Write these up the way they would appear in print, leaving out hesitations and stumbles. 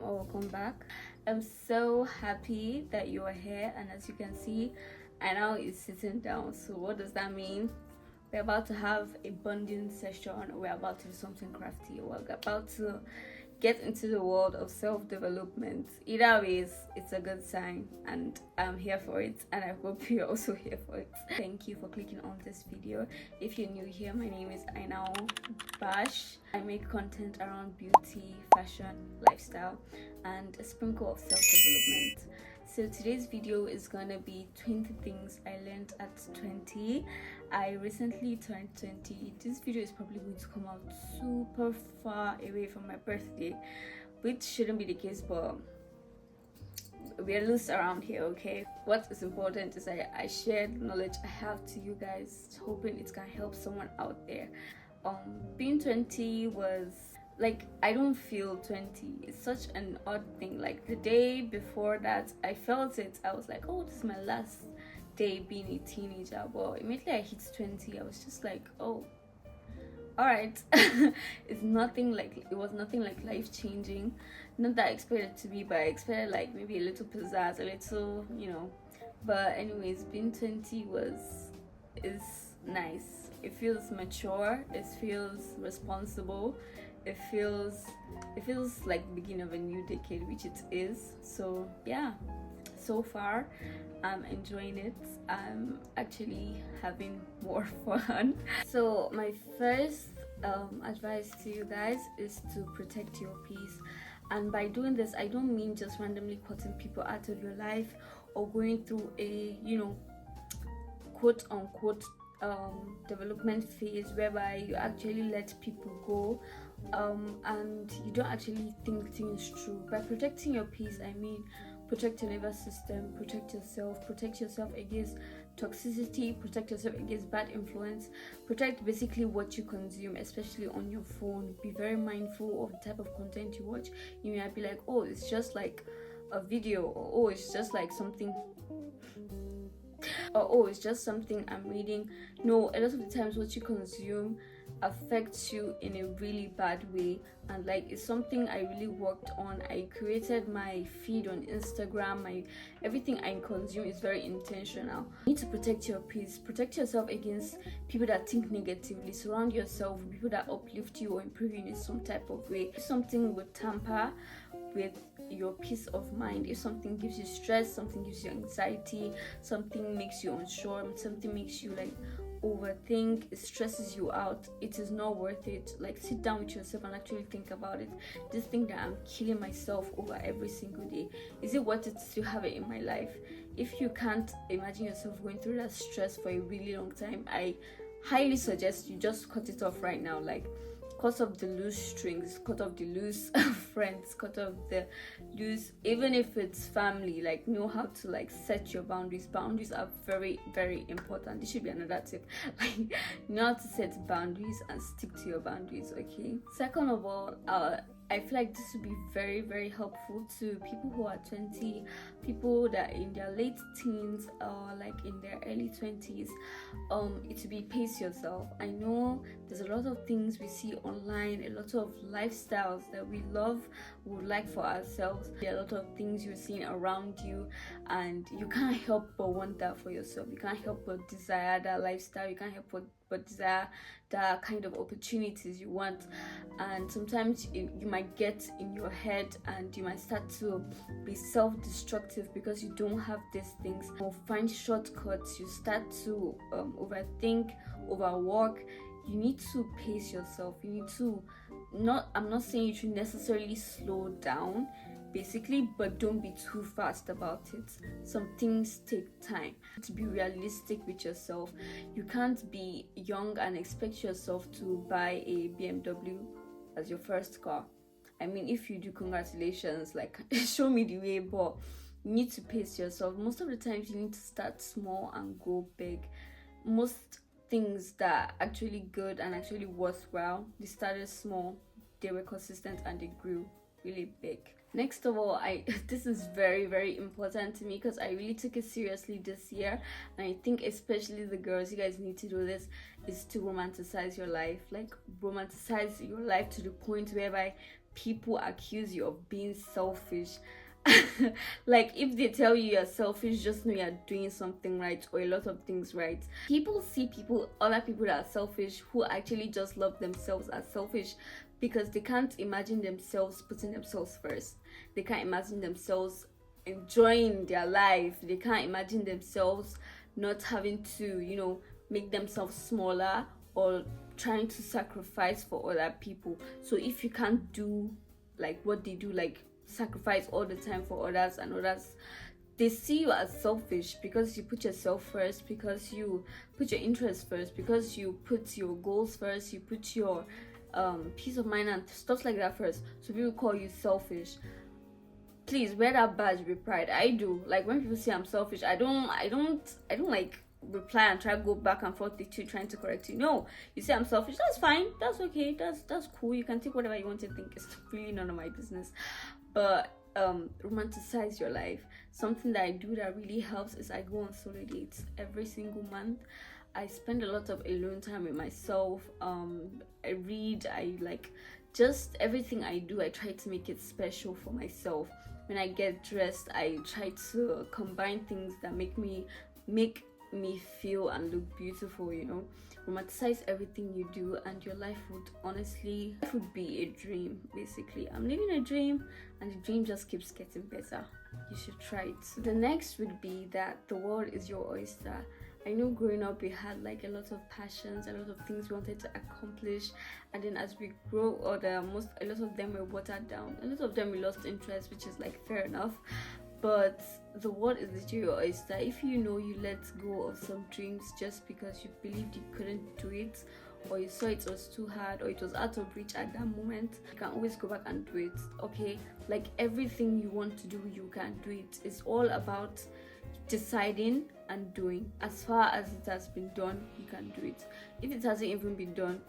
welcome back. I'm so happy that you are here, and as you can see, Anna is sitting down. So what does that mean? We're about to have a bonding session. We're about to do something crafty. We're about to get into the world of self-development. Either ways, it's a good sign, and I'm here for it, and I hope you're also here for it. Thank you for clicking on this video. If you're new here, my name is Inaubash. I make content around beauty, fashion, lifestyle, and a sprinkle of self-development. So today's video is gonna be 20 things I learned at 20. I recently turned 20. This video is probably going to come out super far away from my birthday, which shouldn't be the case, but we're loose around here, okay? What is important is I share the knowledge I have to you guys, hoping it can help someone out there. Being 20 was like, I don't feel 20. It's such an odd thing. Like the day before that I felt it, I was like, oh, this is my last day being a teenager. But immediately I hit 20, I was just like, oh, all right. It was nothing like life changing. Not that I expected it to be, but I expected like maybe a little pizzazz, a little, but anyways, being 20 is nice. It feels mature, it feels responsible, it feels like the beginning of a new decade, which it is. So yeah, so far I'm enjoying it. I'm actually having more fun. So my first advice to you guys is to protect your peace. And by doing this, I don't mean just randomly cutting people out of your life or going through a quote unquote development phase whereby you actually let people go and you don't actually think things through. By protecting your peace, I mean protect your nervous system, protect yourself against toxicity, protect yourself against bad influence, protect basically what you consume, especially on your phone. Be very mindful of the type of content you watch. You might be like, oh, it's just like a video, or oh, it's just like something, or oh, it's just something I'm reading. No, a lot of the times what you consume affects you in a really bad way, and like it's something I really worked on. I created my feed on Instagram. Everything I consume is very intentional. You need to protect your peace, protect yourself against people that think negatively. Surround yourself with people that uplift you or improve you in some type of way. If something would tamper with your peace of mind, if something gives you stress, something gives you anxiety, something makes you unsure, something makes you like overthink, it stresses you out, it is not worth it. Like, sit down with yourself and actually think about it. This thing that I'm killing myself over every single day, is it worth it to have it in my life? If you can't imagine yourself going through that stress for a really long time, I highly suggest you just cut it off right now. Like, cut off the loose strings, cut off the loose friends, cut off the loose, even if it's family. Like, know how to like set your boundaries. Boundaries are very, very important. This should be another tip. Like, know how to set boundaries and stick to your boundaries, okay? Second of all, I feel like this would be very, very helpful to people who are 20, people that are in their late teens or like in their early 20s. It would be pace yourself. I know there's a lot of things we see online, a lot of lifestyles that we would like for ourselves. There are a lot of things you're seeing around you, and you can't help but want that for yourself. You can't help but desire that lifestyle. You can't help but desire the kind of opportunities you want. And sometimes you might get in your head and you might start to be self-destructive because you don't have these things, or find shortcuts. You start to overthink, overwork. You need to pace yourself. You need to I'm not saying you should necessarily slow down basically, but don't be too fast about it. Some things take time. To be realistic with yourself, you can't be young and expect yourself to buy a BMW as your first car. I mean, if you do, congratulations, like show me the way, but you need to pace yourself. Most of the times you need to start small and go big. Most things that are actually good and actually worthwhile, they started small, they were consistent, and they grew really big. Next of all, this is very, very important to me because I really took it seriously this year, and I think especially the girls, you guys need to do this, is to romanticize your life. Like, romanticize your life to the point whereby people accuse you of being selfish. Like if they tell you you're selfish, just know you're doing something right or a lot of things right. People see other people that are selfish who actually just love themselves as selfish, because they can't imagine themselves putting themselves first. They can't imagine themselves enjoying their life. They can't imagine themselves not having to, make themselves smaller or trying to sacrifice for other people. So if you can't do like what they do, like sacrifice all the time for others, and others, they see you as selfish because you put yourself first, because you put your interests first, because you put your goals first, you put your peace of mind and stuff like that first. So people call you selfish. Please wear that badge with pride. I do. Like when people say I'm selfish, I don't like reply and try to go back and forth with you trying to correct you. No, you say I'm selfish, that's fine, that's okay, that's cool. You can think whatever you want to think. It's really none of my business. But romanticize your life. Something that I do that really helps is I go on solo dates every single month. I spend a lot of alone time with myself. I read, I like, just everything I do, I try to make it special for myself. When I get dressed, I try to combine things that make me feel and look beautiful. Romanticize everything you do, and your life would be a dream. Basically, I'm living a dream, and the dream just keeps getting better. You should try it. The next would be that the world is your oyster. I know growing up we had like a lot of passions, a lot of things we wanted to accomplish, and then as we grow older, a lot of them were watered down. A lot of them we lost interest, which is like fair enough. But the world is literally your oyster. If you let go of some dreams just because you believed you couldn't do it, or you saw it was too hard, or it was out of reach at that moment, you can always go back and do it. Okay, like everything you want to do, you can do it. It's all about deciding and doing. As far as it has been done, you can do it. If it hasn't even been done,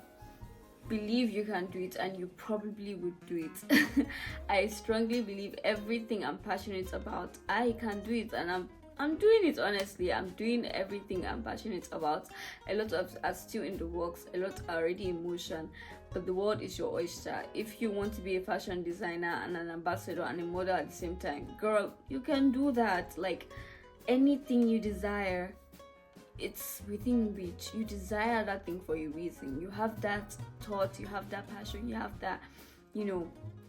believe you can do it, and you probably would do it. I strongly believe everything I'm passionate about, I can do it, and I'm doing it. Honestly, I'm doing everything I'm passionate about. A lot of are still in the works, a lot are already in motion, but the world is your oyster. If you want to be a fashion designer and an ambassador and a model at the same time, girl, you can do that. Like anything you desire, it's within reach. You desire that thing for a reason. You have that thought, you have that passion, you have that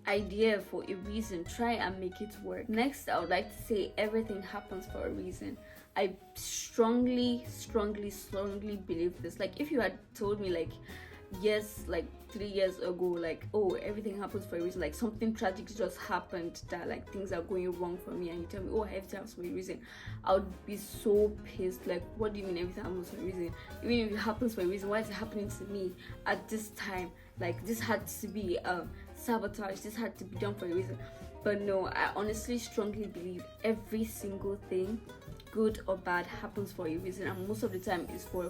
idea for a reason. Try and make it work. Next, I would like to say everything happens for a reason. I strongly believe this. Like if you had told me like 3 years ago, like, oh, everything happens for a reason, like something tragic just happened, that like things are going wrong for me, and you tell me, oh, everything happens for a reason, I would be so pissed. Like, what do you mean everything happens for a reason? Even if it happens for a reason, why is it happening to me at this time? Like, this had to be sabotage, this had to be done for a reason. But no, I honestly strongly believe every single thing, good or bad, happens for a reason, and most of the time is for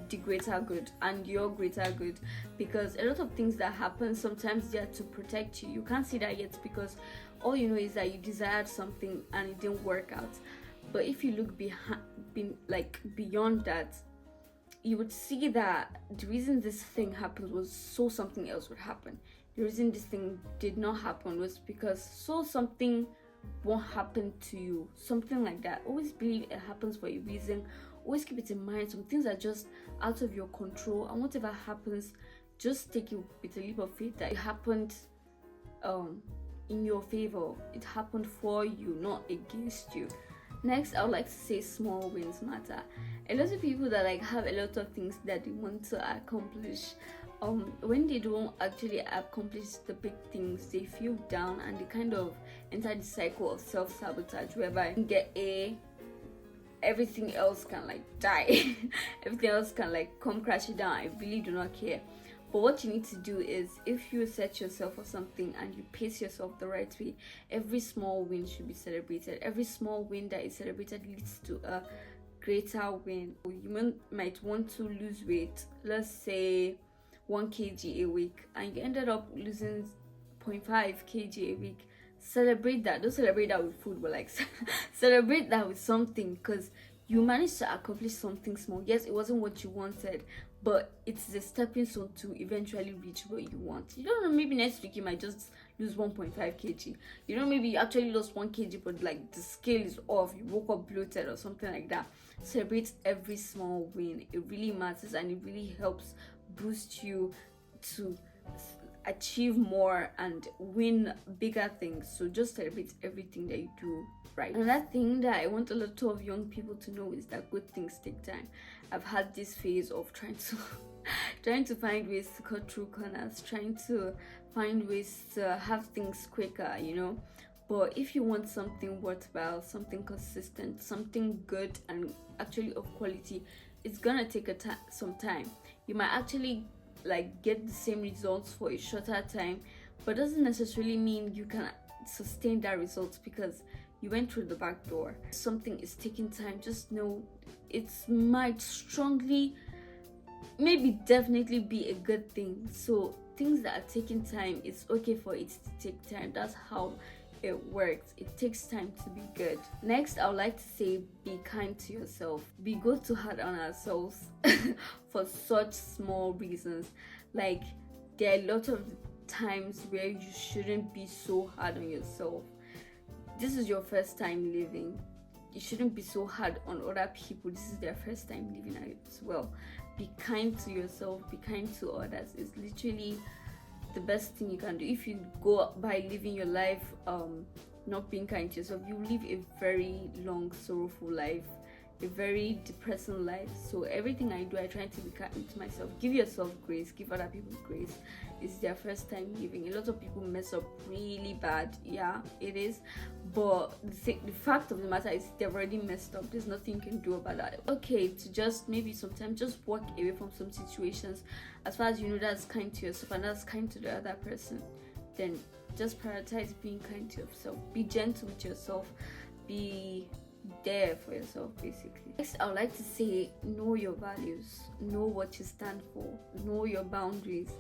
the greater good and your greater good. Because a lot of things that happen, sometimes they are to protect you. You can't see that yet because all you know is that you desired something and it didn't work out. But if you look beyond that, you would see that the reason this thing happened was so something else would happen. The reason this thing did not happen was because so something won't happen to you. Something like that. Always believe it happens for a reason. Always keep it in mind. Some things are just out of your control, and whatever happens, just take it with a leap of faith that it happened in your favor. It happened for you, not against you. Next, I would like to say small wins matter. A lot of people that like have a lot of things that they want to accomplish, when they don't actually accomplish the big things, they feel down and they kind of enter the cycle of self-sabotage, whereby you get everything else can like die. Everything else can like come crashing down. I really do not care. But what you need to do is, if you set yourself for something and you pace yourself the right way, every small win should be celebrated. Every small win that is celebrated leads to a greater win. You might want to lose weight, let's say 1 kg a week, and you ended up losing 0.5 kg a week. Celebrate that. Don't celebrate that with food, but like celebrate that with something, because you managed to accomplish something small. Yes, it wasn't what you wanted, but it's a stepping stone to eventually reach what you want. You don't know, maybe next week you might just lose 1.5 kg. You know, maybe you actually lost 1 kg, but like the scale is off, you woke up bloated or something like that. Celebrate every small win. It really matters, and it really helps boost you to achieve more and win bigger things. So just celebrate everything that you do right. Another thing that I want a lot of young people to know is that good things take time. I've had this phase of trying to find ways to cut through corners, trying to find ways to have things quicker, you know. But if you want something worthwhile, something consistent, something good and actually of quality, it's gonna take some time. You might actually like get the same results for a shorter time, but doesn't necessarily mean you can sustain that result because you went through the back door. Something is taking time, just know it might strongly, maybe definitely be a good thing. So things that are taking time, it's okay for it to take time. That's how it works. It takes time to be good. Next, I would like to say, be kind to yourself. Be good to hard on ourselves for such small reasons. Like, there are a lot of times where you shouldn't be so hard on yourself. This is your first time living. You shouldn't be so hard on other people. This is their first time living as well. Be kind to yourself, be kind to others. It's literally the best thing you can do. If you go by living your life not being kind to yourself, you live a very long, sorrowful life, a very depressing life. So everything I do, I try to be kind to myself. Give yourself grace, give other people grace. It's their first time living. A lot of people mess up really bad. Yeah, it is, but the fact of the matter is they've already messed up. There's nothing you can do about that. Okay, to just maybe sometimes just walk away from some situations. As far as you know, that's kind to yourself and that's kind to the other person, then just prioritize being kind to yourself. Be gentle with yourself. Be there for yourself, basically. Next, I would like to say, know your values, know what you stand for, know your boundaries,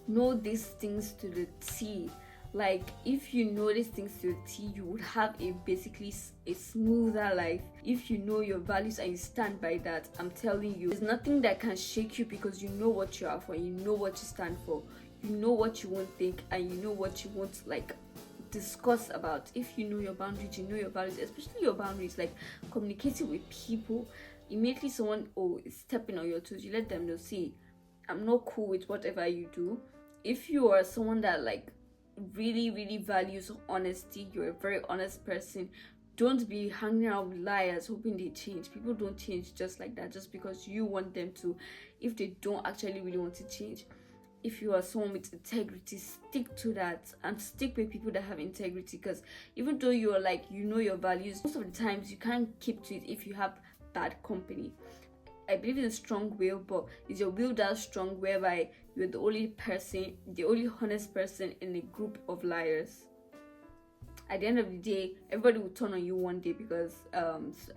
know these things to the T. Like, if you know these things to the T, you would have basically a smoother life. If you know your values and you stand by that, I'm telling you, there's nothing that can shake you because you know what you are for, you know what you stand for, you know what you won't think, and you know what you won't like discuss about. If you know your boundaries, you know your values, especially your boundaries, like communicating with people. Immediately someone is stepping on your toes, you let them know, see, I'm not cool with whatever you do. If you are someone that like really values honesty, you're a very honest person, don't be hanging out with liars hoping they change. People don't change just like that, just because you want them to, if they don't actually really want to change. If you are someone with integrity, stick to that and stick with people that have integrity, because even though you're like, you know your values, most of the times you can't keep to it if you have bad company. I believe in a strong will, but is your will that strong whereby you're the only person, the only honest person in a group of liars? At the end of the day, everybody will turn on you one day because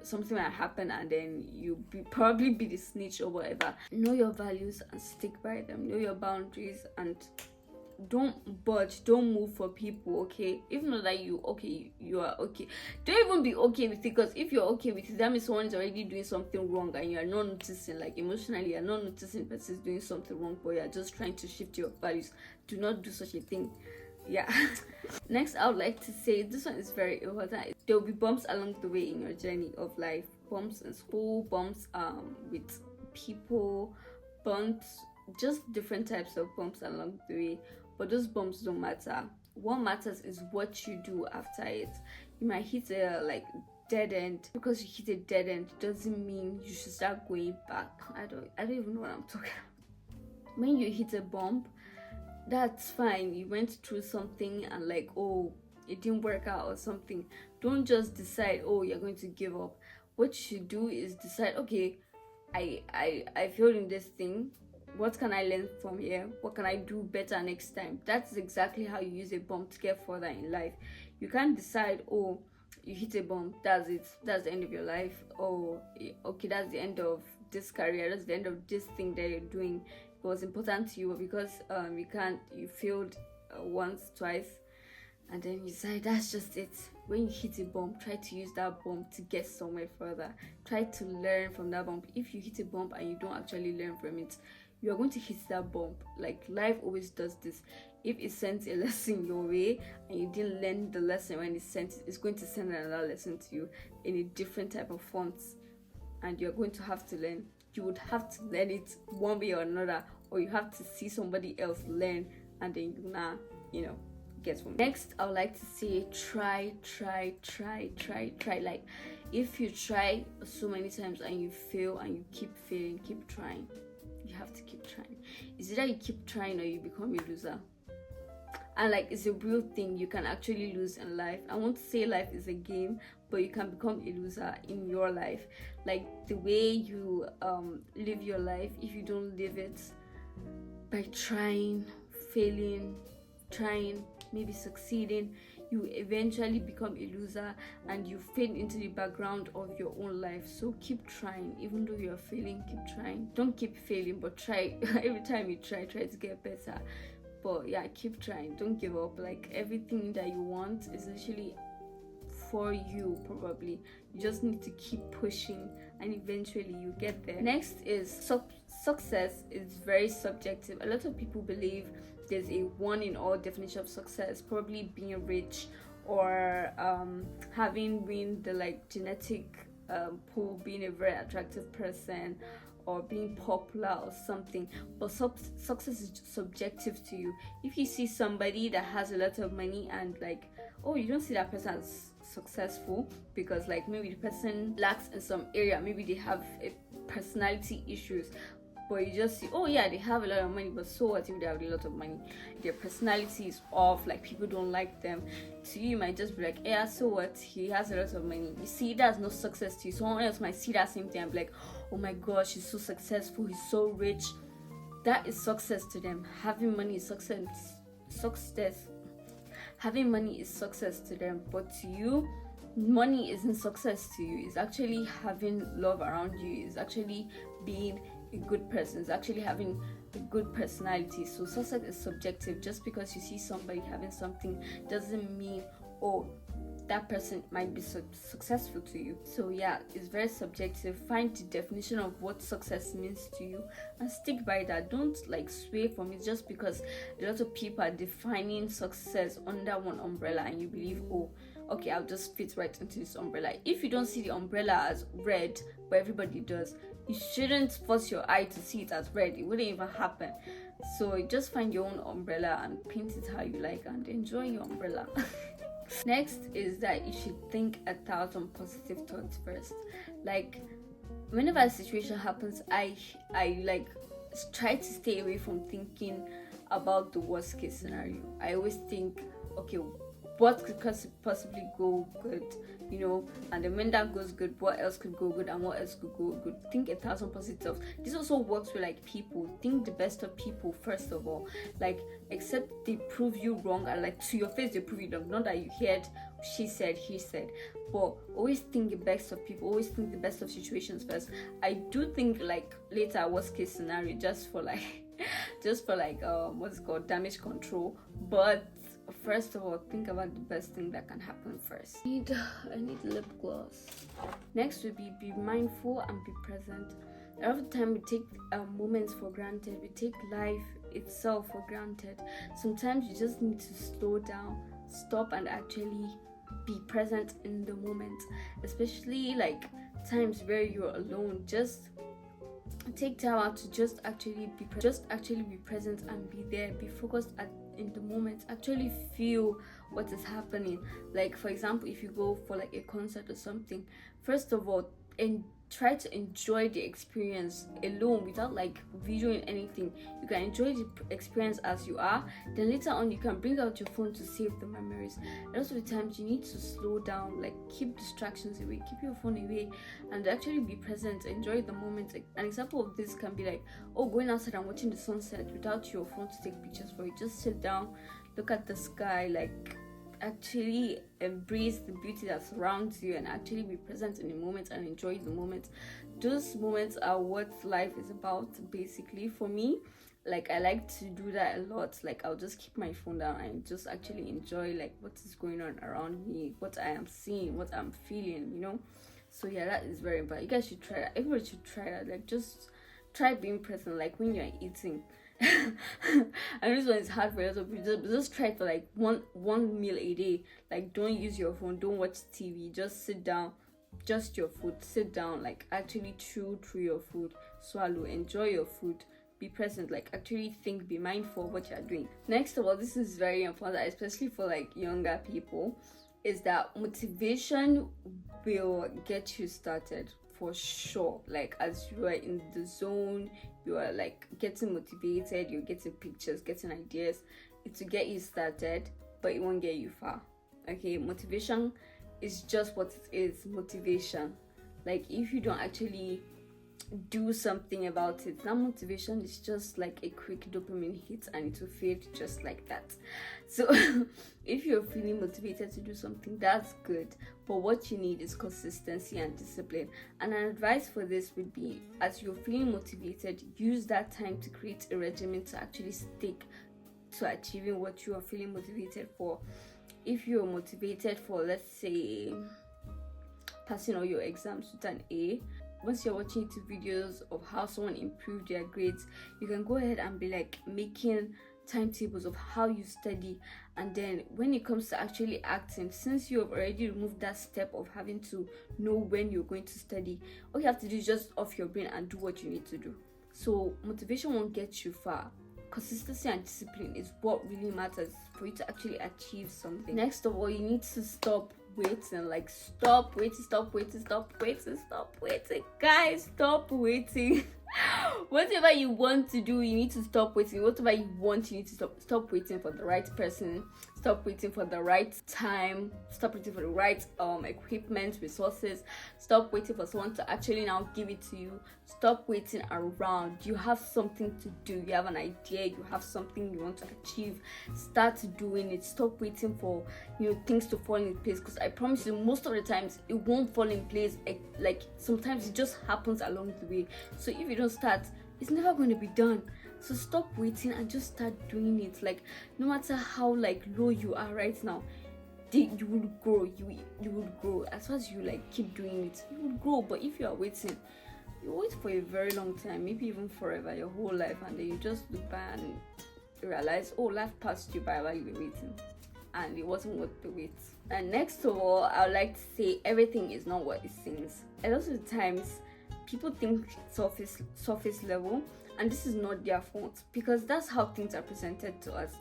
something might happen, and then you probably be the snitch or whatever. Know your values and stick by them. Know your boundaries and don't budge, don't move for people, okay? If not that you are okay, don't even be okay with it, because if you're okay with it, that means someone is already doing something wrong and you're not noticing. Like, emotionally, you're not noticing person is doing something wrong, but you're just trying to shift your values. Do not do such a thing. Yeah. Next, I would like to say, this one is very important. There will be bumps along the way in your journey of life. Bumps in school, bumps with people, bumps, just different types of bumps along the way. But those bumps don't matter. What matters is what you do after it. You might hit a like dead end. Because you hit a dead end doesn't mean you should start going back. I don't even know what I'm talking about. When you hit a bump, that's fine. You went through something and like, oh, it didn't work out or something. Don't just decide, oh, you're going to give up. What you should do is decide, okay, I failed in this thing. What can I learn from here? What can I do better next time? That's exactly how you use a bump to get further in life. You can't decide, oh, you hit a bump, that's it, that's the end of your life. Oh, okay, that's the end of this career, that's the end of this thing that you're doing. It was important to you, but because you failed once, twice, and then you decide that's just it. When you hit a bump, try to use that bump to get somewhere further. Try to learn from that bump. If you hit a bump and you don't actually learn from it, you're going to hit that bump. Like life always does this. If it sends a lesson your way and you didn't learn the lesson when it sent it, it's going to send another lesson to you in a different type of font, and you're going to have to learn. You would have to learn it one way or another, or you have to see somebody else learn, and then you get from. Next, I would like to say try. Like if you try so many times and you fail and you keep failing, keep trying. You have to keep trying. It's either you keep trying or you become a loser. And like, it's a real thing. You can actually lose in life. I won't say life is a game, but you can become a loser in your life. Like the way you live your life, if you don't live it by trying, failing, trying, maybe succeeding, you eventually become a loser and you fade into the background of your own life. So keep trying. Even though you're failing, keep trying. Don't keep failing, but try. Every time you try to get better. But yeah, keep trying. Don't give up. Like everything that you want is literally for you. Probably you just need to keep pushing and eventually you get there. Next is success is very subjective. A lot of people believe there's a one in all definition of success, probably being rich or having win the like genetic pool, being a very attractive person, or being popular or something. But success is subjective to you. If you see somebody that has a lot of money and like, oh, you don't see that person as successful because like maybe the person lacks in some area, maybe they have personality issues, but you just see, oh yeah, they have a lot of money, but so what if they have a lot of money? Their personality is off, like people don't like them. To you, you might just be like, yeah, so what? He has a lot of money. You see, that's no success to you. Someone else might see that same thing and be like, oh my gosh, he's so successful, he's so rich. That is success to them. Having money is success. Having money is success to them, but to you, money isn't success to you. It's actually having love around you. It's actually being a good person. It's actually having a good personality. So success is subjective. Just because you see somebody having something doesn't mean, oh, that person might be successful to you. So yeah, it's very subjective. Find the definition of what success means to you and stick by that. Don't like sway from it just because a lot of people are defining success under one umbrella and you believe, oh, okay, I'll just fit right into this umbrella. If you don't see the umbrella as red, but everybody does, you shouldn't force your eye to see it as red. It wouldn't even happen. So just find your own umbrella and paint it how you like and enjoy your umbrella. Next is that you should think 1,000 positive thoughts first. Like whenever a situation happens, I like try to stay away from thinking about the worst case scenario. I always think, okay, what could possibly go good, and then when that goes good, what else could go good and what else could go good. Think 1,000 positive. This also works with like people. Think the best of people first of all. Like, except they prove you wrong and like to your face they prove you wrong. Not that you heard she said, he said, but always think the best of people. Always think the best of situations first. I do think like later worst case scenario just for what's called damage control, but first of all, think about the best thing that can happen first. I need lip gloss. Next would be mindful and be present. A lot of the time we take moments for granted. We take life itself for granted. Sometimes you just need to slow down, stop, and actually be present in the moment. Especially like times where you're alone. Just take time out to just actually be present and be there. Be focused in the moment. Actually feel what is happening. Like for example, if you go for like a concert or something, first of all, and try to enjoy the experience alone without like videoing anything. You can enjoy the experience as you are. Then later on you can bring out your phone to save the memories. And also the times you need to slow down, like keep distractions away, keep your phone away, and actually be present, enjoy the moment. An example of this can be like, oh, going outside and watching the sunset without your phone to take pictures for it. Just sit down, look at the sky, like actually embrace the beauty that surrounds you and actually be present in the moment and enjoy the moment. Those moments are what life is about, basically. For me, like I like to do that a lot. Like I'll just keep my phone down and just actually enjoy like what is going on around me, what I am seeing, what I'm feeling, So yeah, that is very important. You guys should try that. Everybody should try that. Like just try being present, like when you're eating. And this one is hard for a lot of people. Just try for like one meal a day. Like, don't use your phone, don't watch TV, just sit down, just your food, sit down, like actually chew through your food, swallow, enjoy your food, be present, like actually think, be mindful of what you're doing. Next of all, this is very important, especially for like younger people, is that motivation will get you started for sure. Like, as you are in the zone, you are like getting motivated, you're getting pictures, getting ideas. It will get you started, but it won't get you far. Okay, motivation is just what it is, motivation. Like, if you don't actually do something about it, that motivation is just like a quick dopamine hit, and it will fade just like that. So if you're feeling motivated to do something, that's good, but what you need is consistency and discipline. And an advice for this would be, as you're feeling motivated, use that time to create a regimen to actually stick to achieving what you are feeling motivated for. If you're motivated for, let's say, passing all your exams with an A, once you're watching YouTube videos of how someone improved their grades, you can go ahead and be like making timetables of how you study. And then when it comes to actually acting, since you have already removed that step of having to know when you're going to study, all you have to do is just off your brain and do what you need to do. So motivation won't get you far. Consistency and discipline is what really matters for you to actually achieve something. Next of all, you need to stop waiting. Like, stop waiting, guys, stop waiting. Whatever you want to do, you need to stop waiting. Whatever you want, you need to stop waiting for the right person, stop waiting for the right time, stop waiting for the right equipment, resources, stop waiting for someone to actually now give it to you. Stop waiting around. You have something to do, you have an idea, you have something you want to achieve, start doing it. Stop waiting for things to fall in place, because I promise you, most of the times it won't fall in place. Like, sometimes it just happens along the way. So if you don't start, it's never going to be done. So stop waiting and just start doing it. Like, no matter how like low you are right now, you will grow. You will grow as far as you like keep doing it. You will grow. But if you are waiting, you wait for a very long time, maybe even forever, your whole life, and then you just look back and realize, oh, life passed you by while you were waiting, and it wasn't worth the wait. And next of all, I would like to say, everything is not what it seems. A lot of the times, people think surface level, and this is not their fault, because that's how things are presented to us.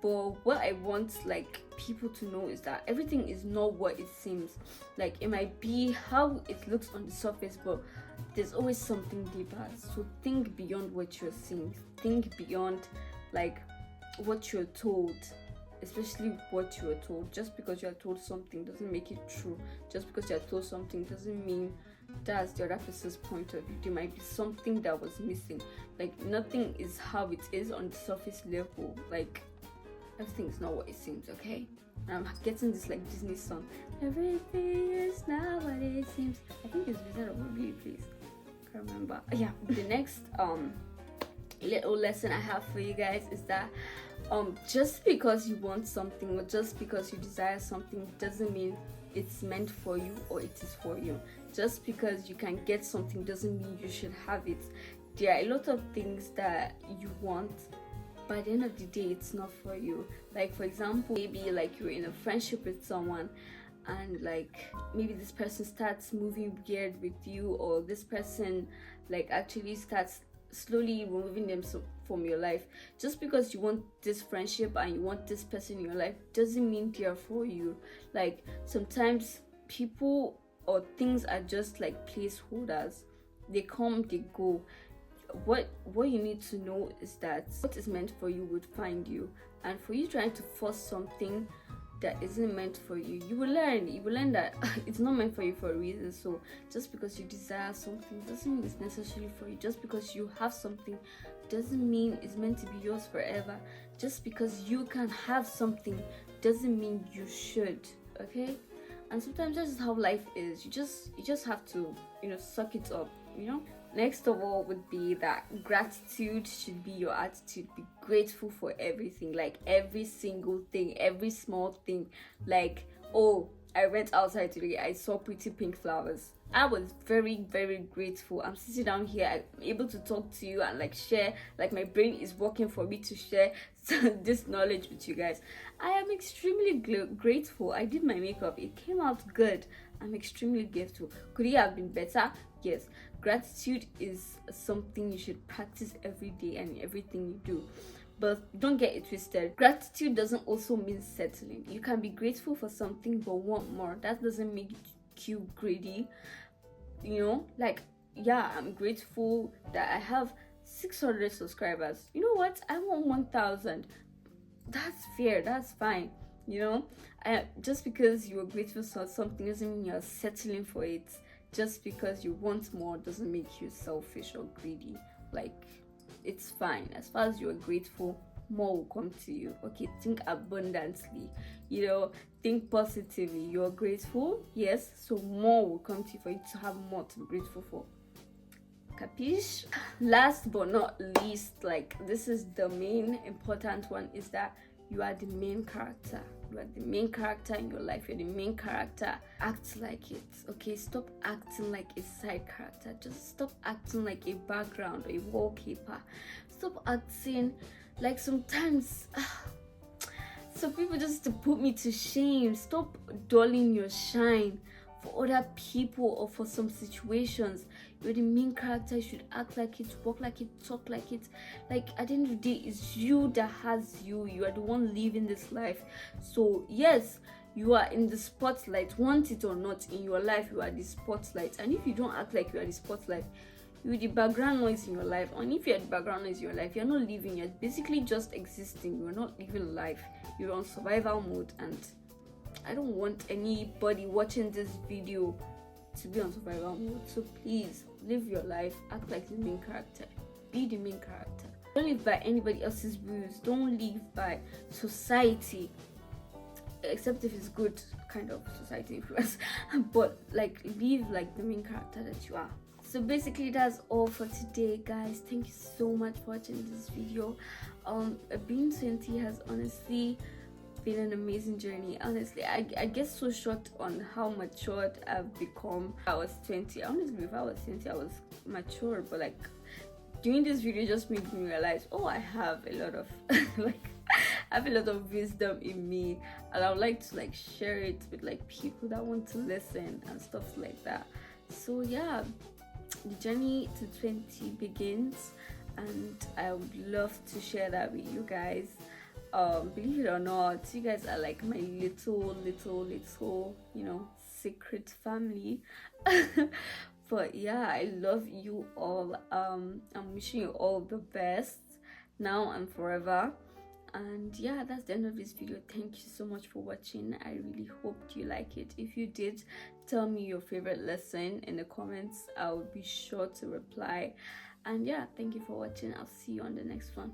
But what I want like people to know is that everything is not what it seems. Like, it might be how it looks on the surface, but there's always something deeper. So think beyond what you're seeing. Think beyond like what you're told, especially what you are told. Just because you are told something doesn't make it true. Just because you are told something doesn't mean that's the other person's point of view. There might be something that was missing. Like, nothing is how it is on the surface level. Like, everything is not what it seems, okay? And I'm getting this like Disney song. Everything is not what it seems. I think it's Wizard of Waverly Place. Can't remember. Yeah. The next little lesson I have for you guys is that just because you want something, or just because you desire something, doesn't mean it's meant for you or it is for you. Just because you can get something doesn't mean you should have it. There are a lot of things that you want, but at the end of the day, it's not for you. Like, for example, maybe like you're in a friendship with someone, and like maybe this person starts moving weird with you, or this person like actually starts slowly removing them from your life. Just because you want this friendship and you want this person in your life doesn't mean they're for you. Like, sometimes people or things are just like placeholders. They come, they go. What you need to know is that what is meant for you would find you. And for you trying to force something that isn't meant for you, you will learn that it's not meant for you for a reason. So just because you desire something doesn't mean it's necessarily for you. Just because you have something doesn't mean it's meant to be yours forever. Just because you can have something doesn't mean you should, okay? And sometimes that's just how life is. You just have to suck it up. Next of all would be that gratitude should be your attitude. Be grateful for everything, like every single thing, every small thing. Like, oh, I went outside today, I saw pretty pink flowers. I was very, very grateful. I'm sitting down here, I'm able to talk to you and like share, like my brain is working for me to share this knowledge with you guys. I am extremely grateful. I did my makeup, it came out good. I'm extremely grateful. Could it have been better? Yes. Gratitude is something you should practice every day and everything you do. But don't get it twisted. Gratitude doesn't also mean settling. You can be grateful for something but want more. That doesn't make you greedy. You know, like, yeah, I'm grateful that I have 600 subscribers. You know what? I want 1,000. That's fair. That's fine. You know, just because you are grateful for something doesn't mean you're settling for it. Just because you want more doesn't make you selfish or greedy. Like, it's fine. As far as you are grateful, more will come to you. Okay, think abundantly, you know, think positively. You're grateful, yes, so more will come to you for you to have more to be grateful for. Capiche? Last but not least, like, this is the main important one, is that you are the main character. You are the main character in your life. You're the main character. Act like it. Okay, stop acting like a side character. Just stop acting like a background or a wallpaper. Stop acting like sometimes some people just to put me to shame. Stop dulling your shine for other people or for some situations. You're the main character. You should act like it, walk like it, talk like it. Like, at the end of the day, it's you that has you. You are the one living this life. So yes, you are in the spotlight. Want it or not, in your life you are the spotlight. And if you don't act like you are the spotlight, you're the background noise in your life. And if you're the background noise in your life, you're not living. You're basically just existing. You're not living life. You're on survival mode. And I don't want anybody watching this video to be on survival mode. So please live your life, act like the main character, be the main character. Don't live by anybody else's rules. Don't live by society, except if it's good kind of society influence. But like, live like the main character that you are. So basically that's all for today, guys. Thank you so much for watching this video. Being 20 has honestly been an amazing journey. Honestly, I get so shocked on how matured I've become. I was 20. Honestly, if I was 20 I was mature, but like, doing this video just made me realize, oh, I have a lot of like, I have a lot of wisdom in me, and I would like to like share it with like people that want to listen and stuff like that. So yeah, the journey to 20 begins, and I would love to share that with you guys. Believe it or not, you guys are like my little, you know, secret family. But yeah, I love you all. I'm wishing you all the best now and forever. And yeah, that's the end of this video. Thank you so much for watching. I really hoped you like it. If you did, tell me your favorite lesson in the comments. I'll be sure to reply. And yeah, thank you for watching. I'll see you on the next one.